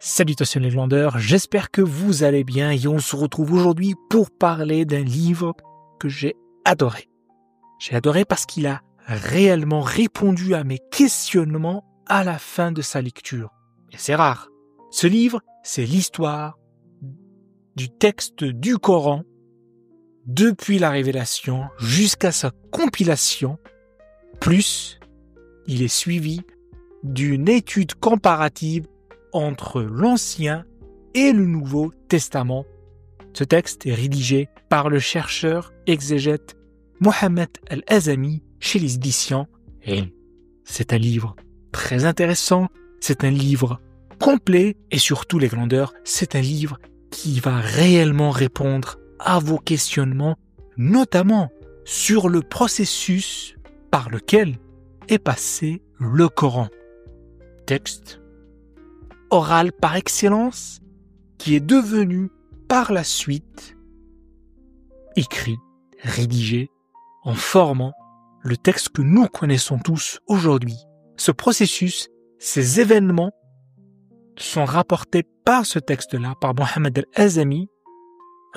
Salutations les glandeurs, j'espère que vous allez bien et on se retrouve aujourd'hui pour parler d'un livre que j'ai adoré. J'ai adoré parce qu'il a réellement répondu à mes questionnements à la fin de sa lecture. Et c'est rare. Ce livre, c'est l'histoire du texte du Coran depuis la révélation jusqu'à sa compilation, plus il est suivi d'une étude comparative entre l'Ancien et le Nouveau Testament. Ce texte est rédigé par le chercheur exégète Mohamed Al-Azami chez les éditions Ilm. C'est un livre très intéressant, c'est un livre complet et surtout les glandeurs, c'est un livre qui va réellement répondre à vos questionnements, notamment sur le processus par lequel est passé le Coran. Texte oral par excellence, qui est devenu par la suite écrit, rédigé, en formant le texte que nous connaissons tous aujourd'hui. Ce processus, ces événements sont rapportés par ce texte-là, par Mohamed Al-Azami,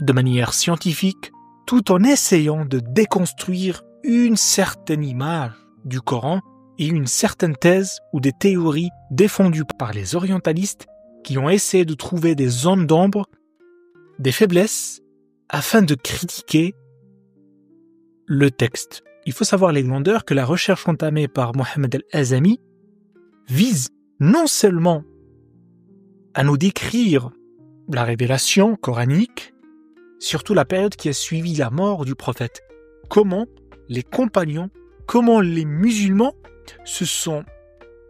de manière scientifique, tout en essayant de déconstruire une certaine image du Coran et une certaine thèse ou des théories défendues par les orientalistes qui ont essayé de trouver des zones d'ombre, des faiblesses, afin de critiquer le texte. Il faut savoir, les glandeurs, que la recherche entamée par Mohamed Al-Azami vise non seulement à nous décrire la révélation coranique, surtout la période qui a suivi la mort du prophète, comment les compagnons, comment les musulmans se sont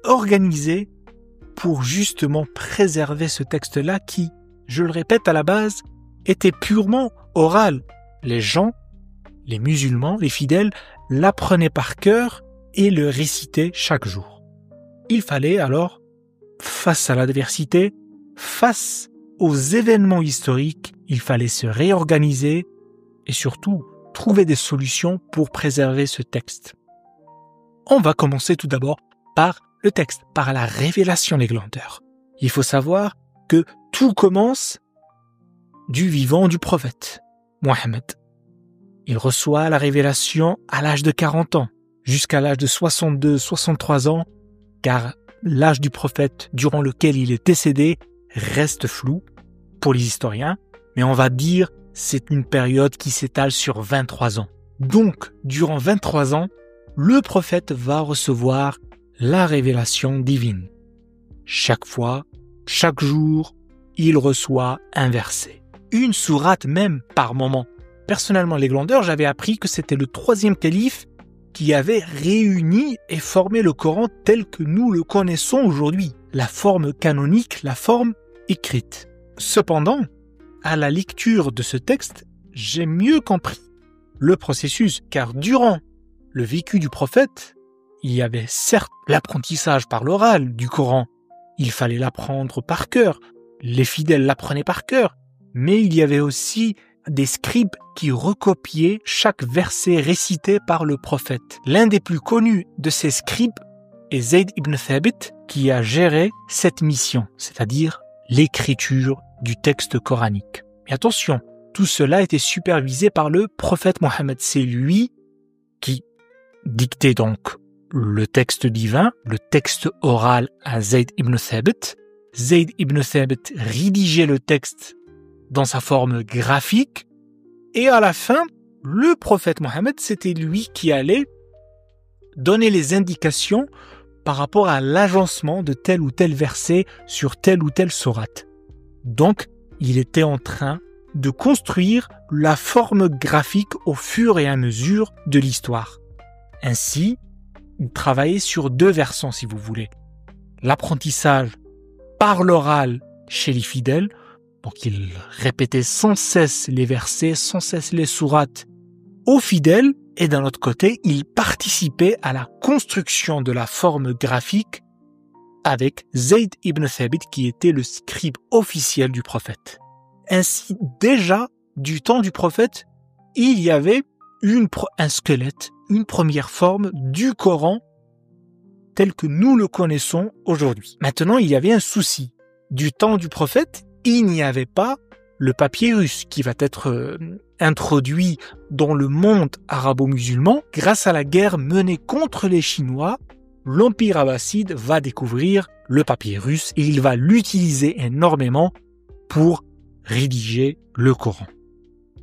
organisés pour justement préserver ce texte-là qui, je le répète à la base, était purement oral. Les gens, les musulmans, les fidèles, l'apprenaient par cœur et le récitaient chaque jour. Il fallait alors, face à l'adversité, face aux événements historiques, il fallait se réorganiser et surtout trouver des solutions pour préserver ce texte. On va commencer tout d'abord par le texte, par la révélation des glandeurs. Il faut savoir que tout commence du vivant du prophète, Mohammed. Il reçoit la révélation à l'âge de 40 ans, jusqu'à l'âge de 62-63 ans, car l'âge du prophète durant lequel il est décédé reste flou pour les historiens, mais on va dire c'est une période qui s'étale sur 23 ans. Donc, durant 23 ans, le prophète va recevoir la révélation divine. Chaque fois, chaque jour, il reçoit un verset. Une sourate même par moment. Personnellement, les glandeurs, j'avais appris que c'était le 3e calife qui avait réuni et formé le Coran tel que nous le connaissons aujourd'hui. La forme canonique, la forme écrite. Cependant, à la lecture de ce texte, j'ai mieux compris le processus, car durant le vécu du prophète, il y avait certes l'apprentissage par l'oral du Coran, il fallait l'apprendre par cœur, les fidèles l'apprenaient par cœur, mais il y avait aussi des scribes qui recopiaient chaque verset récité par le prophète. L'un des plus connus de ces scribes est Zayd ibn Thabit, qui a géré cette mission, c'est-à-dire l'écriture du texte coranique. Mais attention, tout cela était supervisé par le prophète Mohammed. C'est lui qui dictait donc le texte divin, le texte oral à Zayd ibn Thabit. Zayd ibn Thabit rédigeait le texte dans sa forme graphique. Et à la fin, le prophète Mohammed, c'était lui qui allait donner les indications par rapport à l'agencement de tel ou tel verset sur telle ou telle sourate. Donc, il était en train de construire la forme graphique au fur et à mesure de l'histoire. Ainsi, il travaillait sur 2 versants, si vous voulez. L'apprentissage par l'oral chez les fidèles, donc il répétait sans cesse les versets, sans cesse les sourates aux fidèles, et d'un autre côté, il participait à la construction de la forme graphique avec Zayd ibn Thabit, qui était le scribe officiel du prophète. Ainsi, déjà, du temps du prophète, il y avait un squelette, une première forme du Coran tel que nous le connaissons aujourd'hui. Maintenant, il y avait un souci. du temps du prophète, il n'y avait pas le papyrus qui va être introduit dans le monde arabo-musulman grâce à la guerre menée contre les Chinois. L'Empire abbasside va découvrir le papyrus et il va l'utiliser énormément pour rédiger le Coran.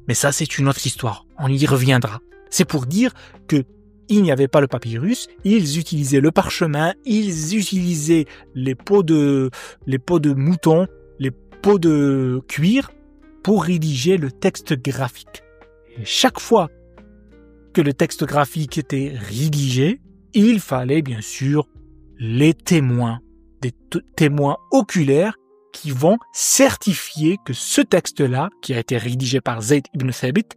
Mais ça, c'est une autre histoire. On y reviendra. C'est pour dire que il n'y avait pas le papyrus, ils utilisaient le parchemin, ils utilisaient les peaux de mouton, les peaux de cuir pour rédiger le texte graphique. Et chaque fois que le texte graphique était rédigé, il fallait bien sûr les témoins, des témoins oculaires qui vont certifier que ce texte-là, qui a été rédigé par Zayd ibn Thabit,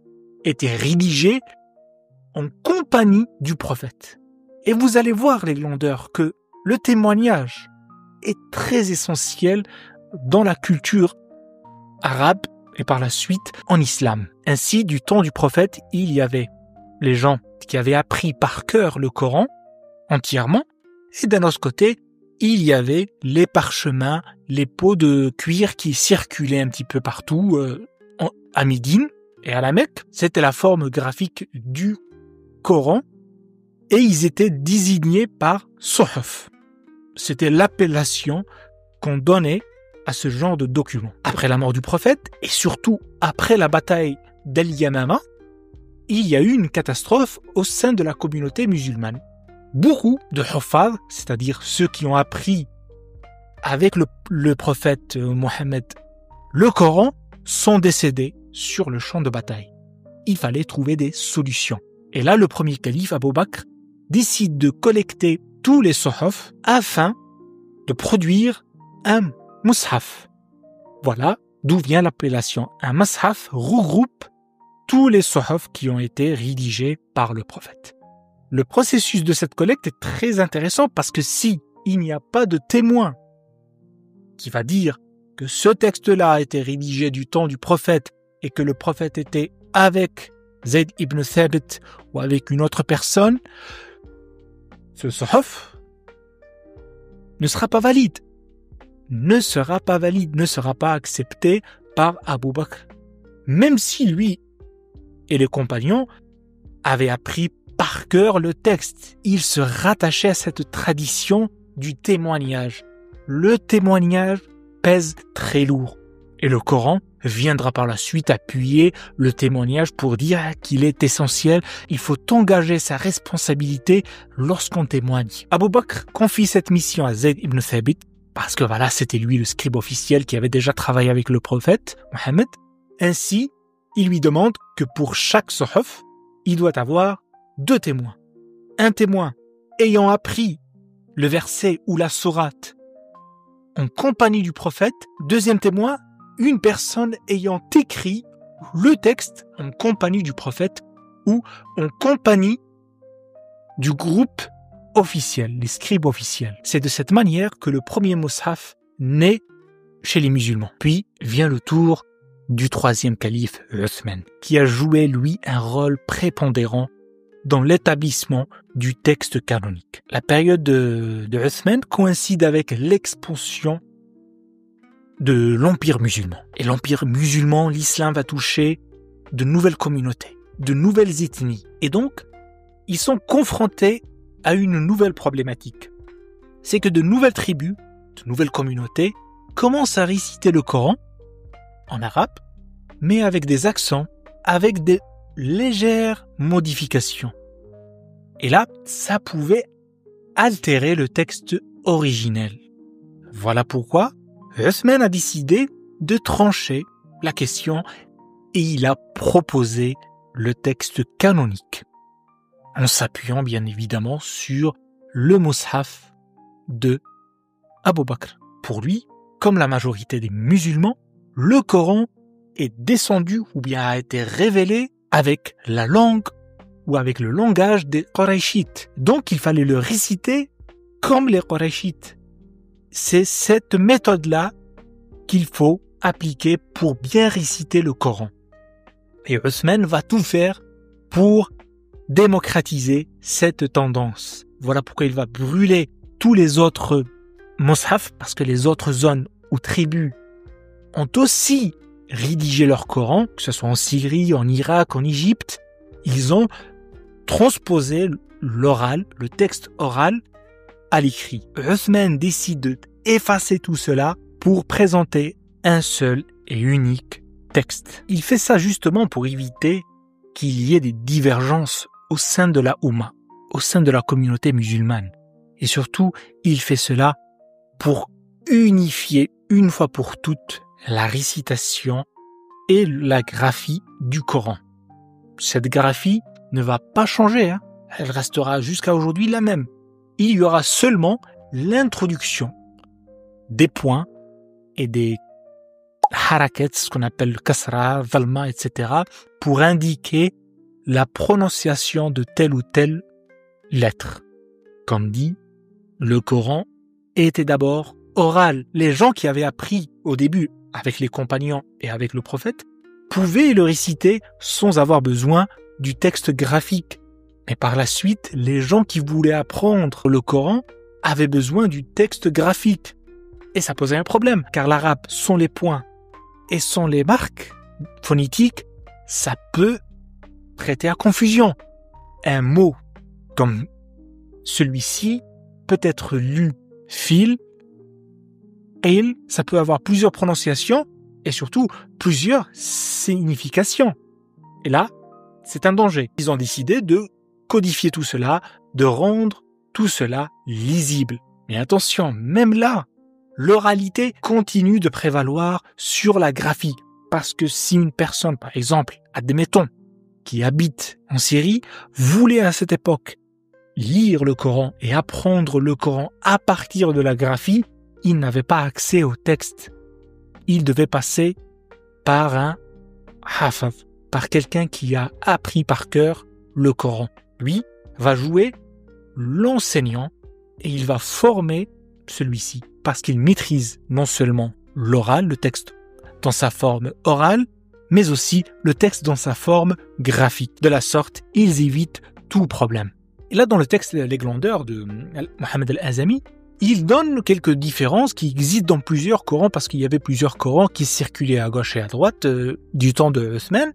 était rédigé en compagnie du prophète. Et vous allez voir, les glandeurs, que le témoignage est très essentiel dans la culture arabe et par la suite en islam. Ainsi, du temps du prophète, il y avait les gens qui avaient appris par cœur le Coran entièrement, et d'un autre côté, il y avait les parchemins, les peaux de cuir qui circulaient un petit peu partout à Médine et à la Mecque. C'était la forme graphique du Coran et ils étaient désignés par Suhuf. C'était l'appellation qu'on donnait à ce genre de document. Après la mort du prophète et surtout après la bataille d'Al-Yamama, il y a eu une catastrophe au sein de la communauté musulmane. Beaucoup de Huffaz, c'est-à-dire ceux qui ont appris avec le prophète Mohammed le Coran, sont décédés sur le champ de bataille. Il fallait trouver des solutions. Et là, le premier calife, Abu Bakr, décide de collecter tous les suhuf afin de produire un mushaf. Voilà d'où vient l'appellation. Un mushaf regroupe tous les suhuf qui ont été rédigés par le prophète. Le processus de cette collecte est très intéressant parce que si il n'y a pas de témoin qui va dire que ce texte-là a été rédigé du temps du prophète et que le prophète était avec Zayd ibn Thabit ou avec une autre personne, ce suhuf ne sera pas valide, ne sera pas accepté par Abu Bakr. Même si lui et les compagnons avaient appris par cœur le texte, ils se rattachaient à cette tradition du témoignage. Le témoignage pèse très lourd et le Coran viendra par la suite appuyer le témoignage pour dire qu'il est essentiel, il faut engager sa responsabilité lorsqu'on témoigne. Abu Bakr confie cette mission à Zayd ibn Thabit parce que voilà, c'était lui le scribe officiel qui avait déjà travaillé avec le prophète Mohammed. Ainsi, il lui demande que pour chaque suhuf, il doit avoir 2 témoins. Un témoin ayant appris le verset ou la sourate en compagnie du prophète. Deuxième témoin, une personne ayant écrit le texte en compagnie du prophète ou en compagnie du groupe officiel, les scribes officiels. C'est de cette manière que le premier mushaf naît chez les musulmans. Puis vient le tour du 3e calife Uthman, qui a joué, lui, un rôle prépondérant dans l'établissement du texte canonique. La période de Uthman coïncide avec l'expansion de l'Empire musulman. Et l'Empire musulman, l'islam va toucher de nouvelles communautés, de nouvelles ethnies. Et donc, ils sont confrontés à une nouvelle problématique. C'est que de nouvelles tribus, de nouvelles communautés commencent à réciter le Coran en arabe, mais avec des accents, avec des légères modifications. Et là, ça pouvait altérer le texte originel. Voilà pourquoi Uthman a décidé de trancher la question et il a proposé le texte canonique, en s'appuyant bien évidemment sur le mushaf de Abu Bakr. Pour lui, comme la majorité des musulmans, le Coran est descendu ou bien a été révélé avec la langue ou avec le langage des Qurayshites. Donc il fallait le réciter comme les Qurayshites. C'est cette méthode-là qu'il faut appliquer pour bien réciter le Coran. Et Uthman va tout faire pour démocratiser cette tendance. Voilà pourquoi il va brûler tous les autres mushaf, parce que les autres zones ou tribus ont aussi rédigé leur Coran, que ce soit en Syrie, en Irak, en Égypte, ils ont transposé l'oral, le texte oral, à l'écrit. Uthman décide d'effacer tout cela pour présenter un seul et unique texte. Il fait ça justement pour éviter qu'il y ait des divergences au sein de la Oumma, au sein de la communauté musulmane. Et surtout, il fait cela pour unifier une fois pour toutes la récitation et la graphie du Coran. Cette graphie ne va pas changer, Elle restera jusqu'à aujourd'hui la même. Il y aura seulement l'introduction des points et des harakat, ce qu'on appelle le kasra, dhalma, etc., pour indiquer la prononciation de telle ou telle lettre. Comme dit, le Coran était d'abord oral. Les gens qui avaient appris au début avec les compagnons et avec le prophète pouvaient le réciter sans avoir besoin du texte graphique. Mais par la suite, les gens qui voulaient apprendre le Coran avaient besoin du texte graphique. Et ça posait un problème, car l'arabe sans les points et sans les marques phonétiques, ça peut prêter à confusion. Un mot comme celui-ci peut être lu fil, il, ça peut avoir plusieurs prononciations et surtout plusieurs significations. Et là, c'est un danger. Ils ont décidé de codifier tout cela, de rendre tout cela lisible. Mais attention, même là, l'oralité continue de prévaloir sur la graphie. Parce que si une personne, par exemple, admettons, qui habite en Syrie, voulait à cette époque lire le Coran et apprendre le Coran à partir de la graphie, il n'avait pas accès au texte. Il devait passer par un hafaz, par quelqu'un qui a appris par cœur le Coran. Lui va jouer l'enseignant et il va former celui-ci parce qu'il maîtrise non seulement l'oral, le texte dans sa forme orale, mais aussi le texte dans sa forme graphique. De la sorte, ils évitent tout problème. Et là, dans le texte Les Glandeurs de Mohammed al-Azami, il donne quelques différences qui existent dans plusieurs Corans, parce qu'il y avait plusieurs Corans qui circulaient à gauche et à droite du temps de Uthman.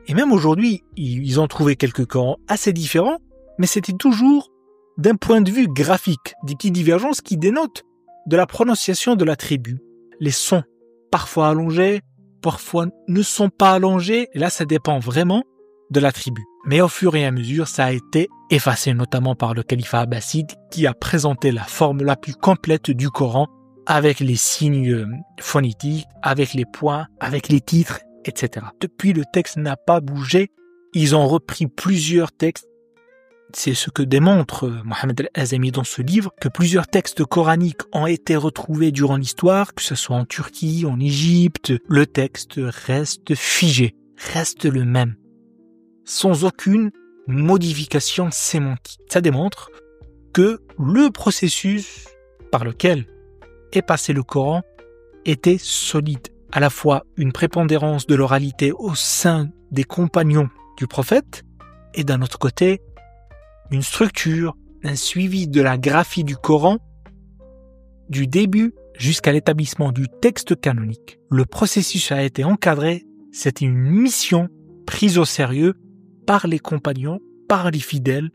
Et même aujourd'hui, ils ont trouvé quelques Corans assez différents, mais c'était toujours d'un point de vue graphique, des petites divergences qui dénotent de la prononciation de la tribu. Les sons, parfois allongés, parfois ne sont pas allongés, et là ça dépend vraiment de la tribu. Mais au fur et à mesure, ça a été effacé, notamment par le califat abbasside, qui a présenté la forme la plus complète du Coran, avec les signes phonétiques, avec les points, avec les titres, etc. Depuis, le texte n'a pas bougé. Ils ont repris plusieurs textes. C'est ce que démontre Mohammed al-Azami dans ce livre, que plusieurs textes coraniques ont été retrouvés durant l'histoire, que ce soit en Turquie, en Égypte. Le texte reste figé, reste le même, sans aucune modification sémantique. Ça démontre que le processus par lequel est passé le Coran était solide. À la fois une prépondérance de l'oralité au sein des compagnons du prophète, et d'un autre côté, une structure, un suivi de la graphie du Coran, du début jusqu'à l'établissement du texte canonique. Le processus a été encadré, c'était une mission prise au sérieux par les compagnons, par les fidèles,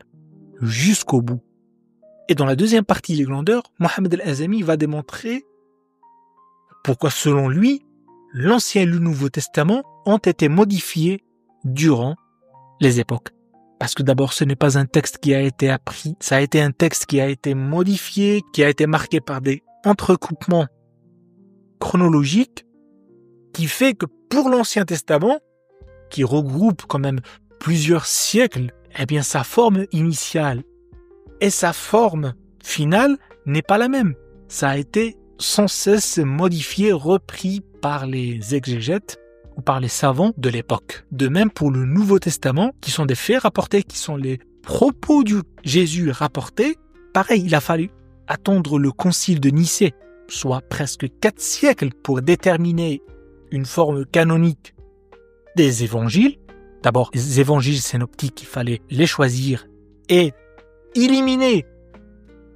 jusqu'au bout. Et dans la deuxième partie, Les Glandeurs, Mohammed al-Azami va démontrer pourquoi, selon lui, l'Ancien et le Nouveau Testament ont été modifiés durant les époques. Parce que d'abord, ce n'est pas un texte qui a été appris, ça a été un texte qui a été modifié, qui a été marqué par des entrecoupements chronologiques, qui fait que pour l'Ancien Testament, qui regroupe quand même plusieurs siècles, eh bien sa forme initiale et sa forme finale n'est pas la même. Ça a été sans cesse modifié, repris par les exégètes ou par les savants de l'époque. De même pour le Nouveau Testament, qui sont des faits rapportés, qui sont les propos de Jésus rapportés. Pareil, il a fallu attendre le concile de Nicée, soit presque 4 siècles, pour déterminer une forme canonique des évangiles. D'abord, les évangiles synoptiques, il fallait les choisir et éliminer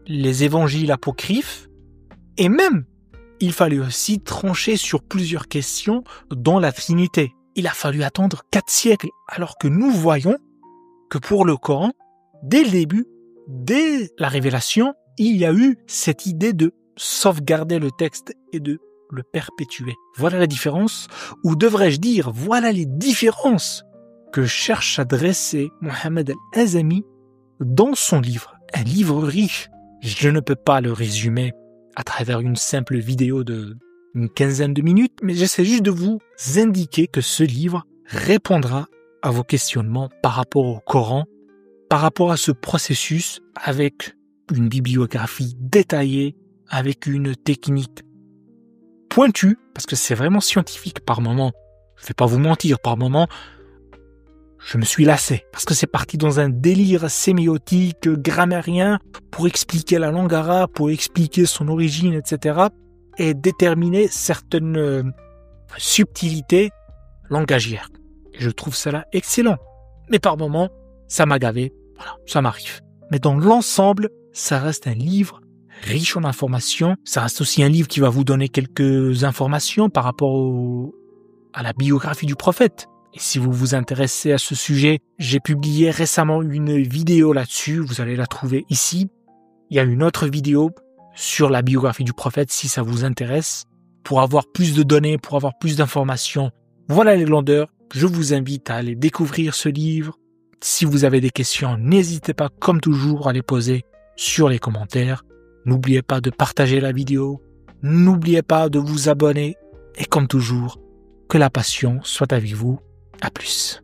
les évangiles apocryphes. Et même il fallait aussi trancher sur plusieurs questions dans la Trinité. Il a fallu attendre 4 siècles, alors que nous voyons que pour le Coran, dès le début, dès la révélation, il y a eu cette idée de sauvegarder le texte et de le perpétuer. Voilà la différence, ou devrais-je dire, voilà les différences que cherche à dresser Mohamed Al-Azami dans son livre. Un livre riche. Je ne peux pas le résumer à travers une simple vidéo de une quinzaine de minutes, mais j'essaie juste de vous indiquer que ce livre répondra à vos questionnements par rapport au Coran, par rapport à ce processus avec une bibliographie détaillée, avec une technique pointue, parce que c'est vraiment scientifique par moment. Je ne vais pas vous mentir, par moment, je me suis lassé, parce que c'est parti dans un délire sémiotique, grammairien, pour expliquer la langue arabe, pour expliquer son origine, etc., et déterminer certaines subtilités langagières. Et je trouve cela excellent. Mais par moments, ça m'a gavé. Voilà, ça m'arrive. Mais dans l'ensemble, ça reste un livre riche en informations. Ça reste aussi un livre qui va vous donner quelques informations par rapport à la biographie du prophète. Et si vous vous intéressez à ce sujet, j'ai publié récemment une vidéo là-dessus. Vous allez la trouver ici. Il y a une autre vidéo sur la biographie du prophète si ça vous intéresse. Pour avoir plus de données, pour avoir plus d'informations. Voilà les glandeurs. Je vous invite à aller découvrir ce livre. Si vous avez des questions, n'hésitez pas, comme toujours, à les poser sur les commentaires. N'oubliez pas de partager la vidéo. N'oubliez pas de vous abonner. Et comme toujours, que la passion soit avec vous. À plus.